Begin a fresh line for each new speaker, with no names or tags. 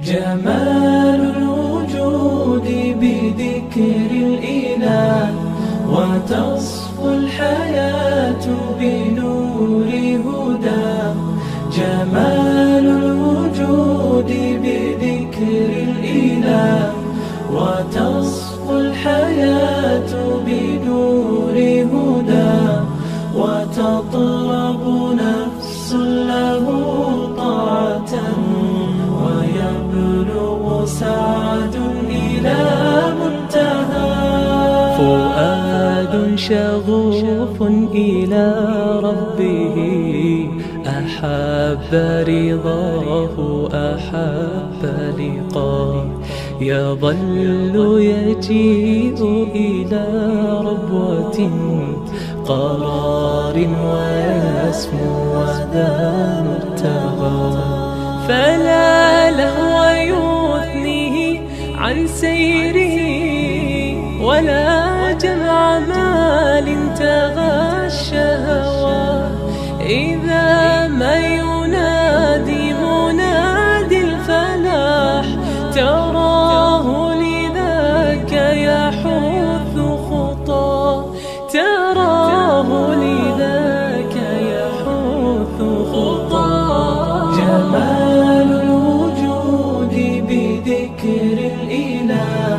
جمال الوجود بذكر الإله، وتصفو الحياة بنور هدى. جمال الوجود بذكر الإله، وتصفو الحياة بنور هدى. وتطلب نفس له طاعة، ويبلغ سعد إلى منتهى.
فؤاد شغوف إلى ربه، أحب رضاه أحب لقاه. يظل يجيء إلى ربوة قرار، ويسمو وذا مبتغى. فلا لهو يثنيه عن سيره، ولا جمع مال تغى الشهوى. إذا ما ينادي منادي الفلاح، تراه لذاك يحث خطاه. تراه لذاك يحث خطاه.
جمال الوجود بذكر الإله،